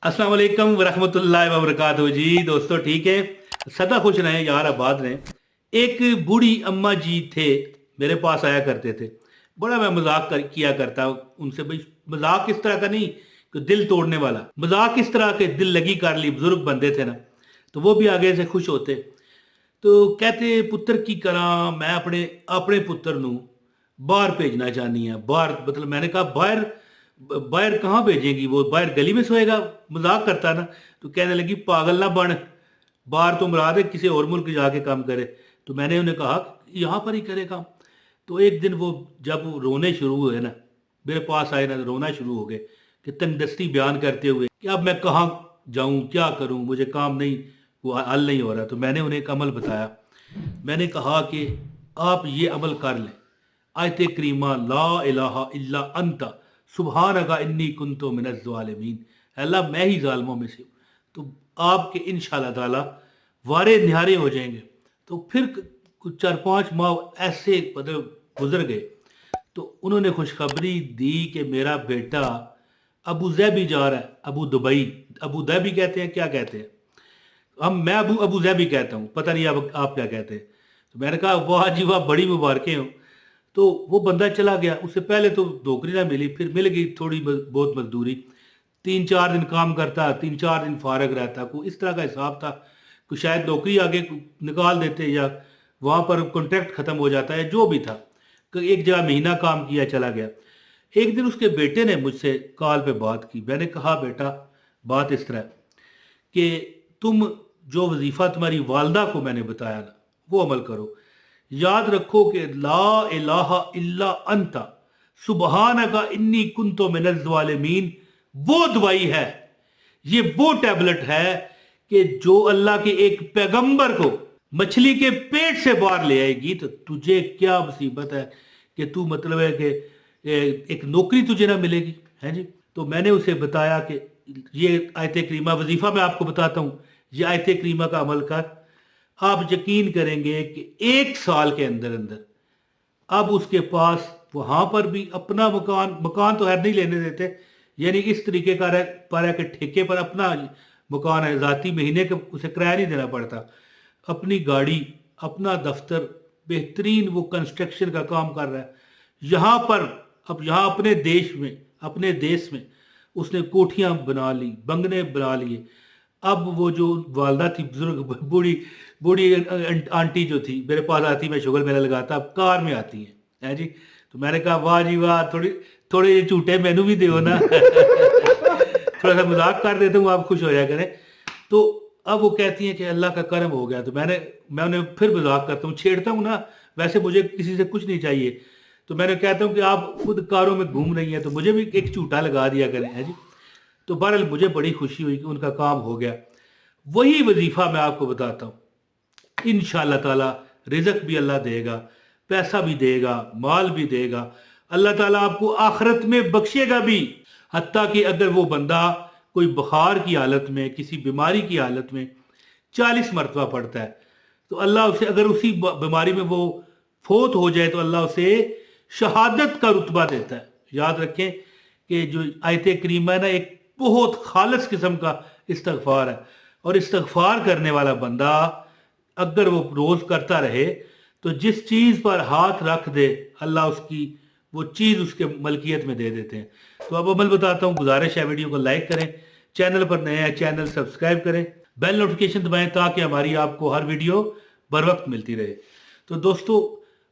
अस्सलाम वालेकुम वरहमतुल्लाहि वबरकातुहू जी। दोस्तों ठीक है, सदा खुश रहें यार, आबाद रहें। एक बूढ़ी अम्मा जी थे, मेरे पास आया करते थे। बड़ा मैं मजाक किया करता उनसे, भाई मजाक इस तरह का नहीं कि दिल तोड़ने वाला मजाक, इस तरह के दिल लगी कर ली, बुजुर्ग बंदे थे ना, तो वो भी आगे से खुश होते। तो कहते पुत्र की करा मैं अपने अपने पुत्र नू बाहर भेजना चाहनी है। बाहर मतलब मैंने कहा बाहर बाहर कहाँ भेजेगी, वो बाहर गली में सोएगा। मजाक करता ना। तो कहने लगी पागल ना बन, बाहर तो मुराद है किसी और मुल्क जाके काम करे। तो मैंने उन्हें कहा यहाँ पर ही करे काम। तो एक दिन वो जब वो रोने शुरू हुए ना, मेरे पास आए ना, रोना शुरू हो गए कि तंगदस्ती बयान करते हुए कि अब मैं कहाँ जाऊँ, क्या करूँ, मुझे काम नहीं, वो हल नहीं हो रहा। तो मैंने उन्हें एक अमल बताया। मैंने कहा कि आप ये अमल कर लें, आयत करीमा ला इलाहा इल्ला अंता सुबहानका इन्नी कुन्तु मिनज़ ज़ालिमीन, अल्लाह मैं ही जालिमों में से हूँ। तो आपके इंशाअल्लाह ताला वारे निहारे हो जाएंगे। तो फिर कुछ 4-5 माह ऐसे मतलब गुजर गए। तो उन्होंने खुशखबरी दी कि मेरा बेटा अबू ज़ैबी जा रहा है, अबू दुबई, अबू धाबी कहते हैं, क्या कहते हैं, मैं अबू अबू ज़ैबी कहता हूँ, पता नहीं आप क्या कहते हैं। तो मैंने कहा वाह जी वाह, बड़ी मुबारकें हो। तो वो बंदा चला गया। उससे पहले तो नौकरी ना मिली, फिर मिल गई थोड़ी बहुत मजदूरी। 3-4 दिन काम करता, 3-4 दिन फारग रहता, कोई इस तरह का हिसाब था। कोई शायद नौकरी आगे निकाल देते, या वहाँ पर कॉन्ट्रैक्ट ख़त्म हो जाता है, जो भी था। कि एक जगह महीना काम किया, चला गया। एक दिन उसके बेटे ने मुझसे कॉल पे बात की। मैंने कहा बेटा बात इस तरह कि तुम जो वजीफ़ा तुम्हारी वालदा को मैंने बताया ना, वो अमल करो। याद रखो कि ला इलाहा इल्ला अंता सुबहानका इन्नी कुन्तु मिनज़ ज़ालिमीन वो दवाई है, ये वो टैबलेट है कि जो अल्लाह के एक पैगंबर को मछली के पेट से बाहर ले आएगी। तो तुझे क्या मुसीबत है कि तू मतलब है कि एक नौकरी तुझे ना मिलेगी, है जी। तो मैंने उसे बताया कि ये आयत करीमा वजीफ़ा मैं आपको बताता हूँ, ये आयत करीमा का अमल कर, आप यकीन करेंगे कि 1 साल के अंदर अंदर अब उसके पास वहां पर भी अपना मकान, मकान तो है नहीं लेने देते, यानी इस तरीके का पर है कि ठेके पर अपना मकान है, जाती, महीने का उसे किराया नहीं देना पड़ता, अपनी गाड़ी, अपना दफ्तर, बेहतरीन वो कंस्ट्रक्शन का काम कर रहा है यहाँ पर। अब यहाँ अपने देश में उसने कोठियाँ बना ली, बंगले बना लिए। अब वो जो वालदा थी, बुजुर्ग बूढ़ी बूढ़ी आंटी जो थी, मेरे पास आती, मैं शुगर मेला लगाता, अब कार में आती है जी। तो मैंने कहा वाह जी वाह, थोड़ी थोड़े झूठे मैनू भी दो ना थोड़ा सा मजाक कर देता हूँ, आप खुश हो जाया करें। तो अब वो कहती हैं कि अल्लाह का करम हो गया। तो मैं उन्हें फिर मजाक करता हूँ, छेड़ता हूँ ना, वैसे मुझे किसी से कुछ नहीं चाहिए। तो मैंने कहता हूँ कि आप खुद कारों में घूम रही हैं, तो मुझे भी एक झूठा लगा दिया करें, है जी। तो बहरहाल मुझे बड़ी खुशी हुई कि उनका काम हो गया। वही वजीफा मैं आपको बताता हूँ, इंशाअल्लाह ताला रिज़्क भी अल्लाह देगा, पैसा भी देगा, माल भी देगा। अल्लाह ताला आपको आखिरत में बख्शेगा भी। हत्ता कि अगर वो बंदा कोई बुखार की हालत में, किसी बीमारी की हालत में 40 मरतबा पड़ता है, तो अल्लाह उसे, अगर उसी बीमारी में वो फोत हो जाए, तो अल्लाह उसे शहादत का रुतबा देता है। याद रखें कि जो आयत करीमा है ना, एक बहुत खालिस किस्म का इस्तगफार है। और इस्तगफार करने वाला बंदा अगर वो रोज करता रहे, तो जिस चीज पर हाथ रख दे अल्लाह उसकी वो चीज उसके मलकियत में दे देते हैं। तो अब अमल बताता हूँ, गुजारिश है वीडियो को लाइक करें, चैनल पर नए हैं चैनल सब्सक्राइब करें, बेल नोटिफिकेशन दबाएं ताकि हमारी आपको हर वीडियो बर वक्त मिलती रहे। तो दोस्तों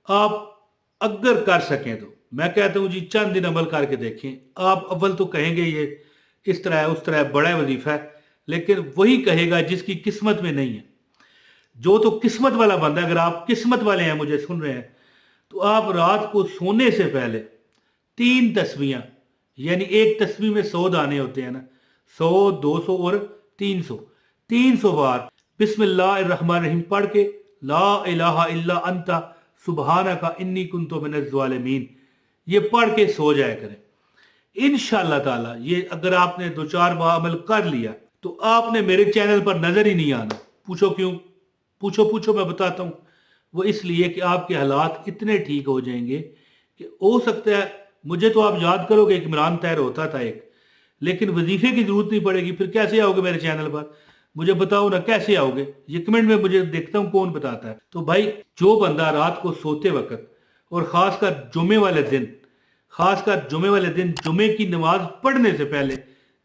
आप अगर कर सकें तो मैं कहता हूँ जी, चंद दिन अमल करके देखें। आप अव्वल तो कहेंगे ये इस तरह है, उस तरह है, बड़ा वजीफा है, लेकिन वही कहेगा जिसकी किस्मत में नहीं है। जो तो किस्मत वाला बंदा, अगर आप किस्मत वाले हैं, मुझे सुन रहे हैं, तो आप रात को सोने से पहले 3 तस्बीहां, यानी एक तस्बीह में 100 दाने होते हैं ना, 100, 200 और 300, 300 बार बिस्मिल्लाहिर्रहमानिर्रहीम पढ़ के ला इलाहा इल्ला अंता सुबहानका इन्नी कुन्तु मिनज़ ज़ालिमीन ये पढ़ के सो जाया करें। इंशाअल्लाह ताला ये अगर आपने 2-4 माह अमल कर लिया, तो आपने मेरे चैनल पर नजर ही नहीं आना। पूछो क्यों? पूछो मैं बताता हूँ। वो इसलिए कि आपके हालात इतने ठीक हो जाएंगे कि हो सकता है, मुझे तो आप याद करोगे, एक इमरान तैर होता था एक, लेकिन वजीफे की जरूरत नहीं पड़ेगी, फिर कैसे आओगे मेरे चैनल पर? मुझे बताओ ना कैसे आओगे, ये कमेंट में मुझे देखता हूँ कौन बताता है। तो भाई जो बंदा रात को सोते वक्त और खासकर जुमे वाले दिन जुमे की नमाज पढ़ने से पहले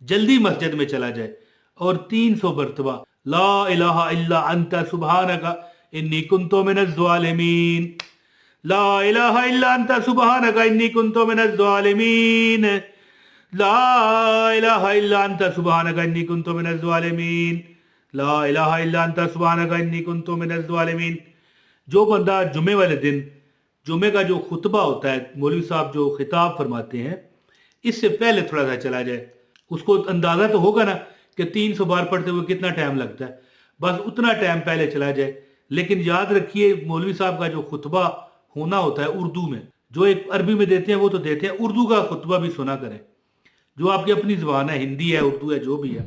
जल्दी मस्जिद में चला जाए और 300 मरतबा ला इलाहा इल्ला अंता सुबहानका इन्नी कुन्तु मिनज़ ज़ालिमीन, ला इलाहा इल्ला अंता सुबहानका इन्नी कुन्तु मिनज़ ज़ालिमीन, ला इलाहा इल्ला अंता सुबहानका इन्नी कुन्तु मिनज़ ज़ालिमीन, ला इलाहा इल्ला अंता सुबहानका इन्नी कुन्तु मिनज़ ज़ालिमीन। जो बंदा जुमे वाले दिन, जुमे का जो खुतबा होता है, मौलवी साहब जो खिताब फरमाते हैं, इससे पहले थोड़ा सा चला जाए, उसको अंदाज़ा तो होगा ना कि 300 बार पढ़ते हुए कितना टाइम लगता है, बस उतना टाइम पहले चला जाए। लेकिन याद रखिए मौलवी साहब का जो खुतबा होना होता है उर्दू में, जो एक अरबी में देते हैं वो तो देते हैं, उर्दू का खुतबा भी सुना करें, जो आपकी अपनी ज़बान है, हिंदी है, उर्दू है, जो भी है,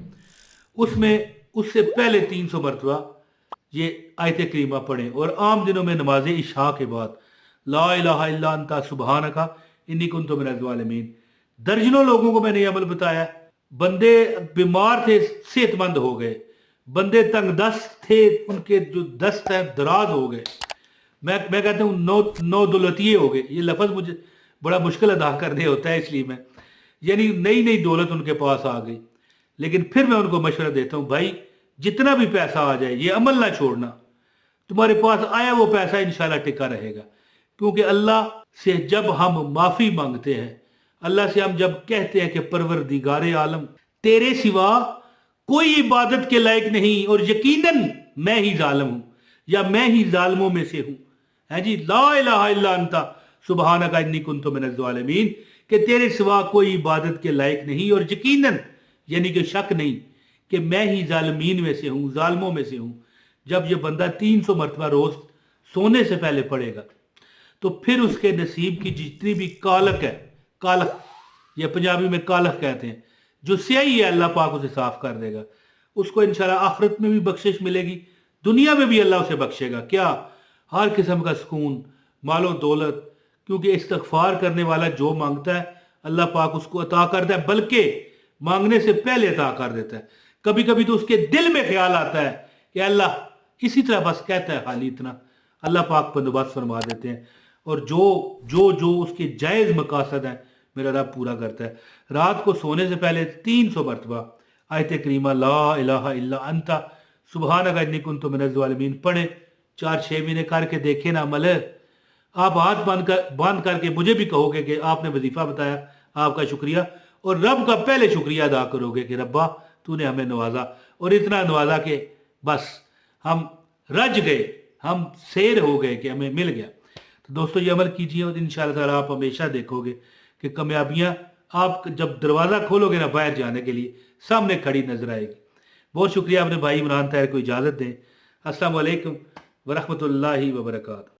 उसमें उससे पहले 300 मरतबा ये आयत करीमा पढ़ें। और आम दिनों में नमाज इशा के बाद ला इलाहा इल्ला अंता सुबहानका इन्नी कुन्तु मिनज़ ज़ालिमीन। दर्जनों लोगों को मैंने ये अमल बताया, बंदे बीमार थे सेहतमंद हो गए, बंदे तंग दस्त थे उनके जो दस्त है दराज हो गए, मैं कहता हूँ नौ दौलतिये हो गए। ये लफ्ज़ मुझे बड़ा मुश्किल अदा करने होता है, इसलिए मैं यानी नई नई दौलत उनके पास आ गई। लेकिन फिर मैं उनको मशवरा देता हूँ, भाई जितना भी पैसा आ जाए ये अमल ना छोड़ना, तुम्हारे पास आया वो पैसा इंशाल्लाह टिका रहेगा। क्योंकि अल्लाह से जब हम माफ़ी मांगते हैं, अल्लाह से हम जब कहते हैं कि परवरदिगारे आलम तेरे सिवा कोई इबादत के लायक नहीं और यकीनन मैं ही जालिम हूँ या मैं ही जालिमों में से हूँ, है जी, ला इलाहा इल्ला अंता सुबहानका इन्नी कुन्तु मिनज़ ज़ालिमीन, कि तेरे सिवा कोई इबादत के लायक नहीं और यकीनन यानी कि शक नहीं कि मैं ही जालिमीन में से हूँ, जालिमों में से हूँ। जब ये बंदा 300 मरतबा रोज सोने से पहले पढ़ेगा तो फिर उसके नसीब की जितनी भी कालक है, कालक ये पंजाबी में कालक कहते हैं, जो स्याही है अल्लाह पाक उसे साफ कर देगा। उसको इंशाल्लाह आखिरत में भी बख्शिश मिलेगी, दुनिया में भी अल्लाह उसे बख्शेगा। क्या? हर किस्म का सुकून, मालो दौलत, क्योंकि इस्तगफार करने वाला जो मांगता है अल्लाह पाक उसको अता करता है, बल्कि मांगने से पहले अता कर देता है। कभी कभी तो उसके दिल में ख्याल आता है कि अल्लाह इसी तरह बस कहता है खाली इतना, अल्लाह पाक बंदोबस्त फरमा देते हैं और जो जो जो उसके जायज़ मकासद है मेरा रब पूरा करता है। रात को सोने से पहले 300 मरतबा आयत करीमा ला इलाहा इल्ला अंता सुबहानका इन्नी कुन्तु मिनज़ ज़ालिमीन पढ़े। 4-6 महीने करके देखे ना अमल, आप हाथ बांध करके मुझे भी कहोगे कि आपने वजीफा बताया, आपका शुक्रिया, और रब का पहले शुक्रिया अदा करोगे कि रब्बा तूने हमें नवाजा, और इतना नवाजा कि बस हम रज गए, हम शेर हो गए कि हमें मिल गया। तो दोस्तों ये अमल कीजिए और इंशाअल्लाह ताला आप हमेशा देखोगे कि कामयाबियां आप जब दरवाज़ा खोलोगे ना बाहर जाने के लिए सामने खड़ी नजर आएगी। बहुत शुक्रिया, अपने भाई इमरान ताहिर को इजाज़त दें। अस्सलाम वालेकुम वरहमतुल्लाहि वबरकातुहू।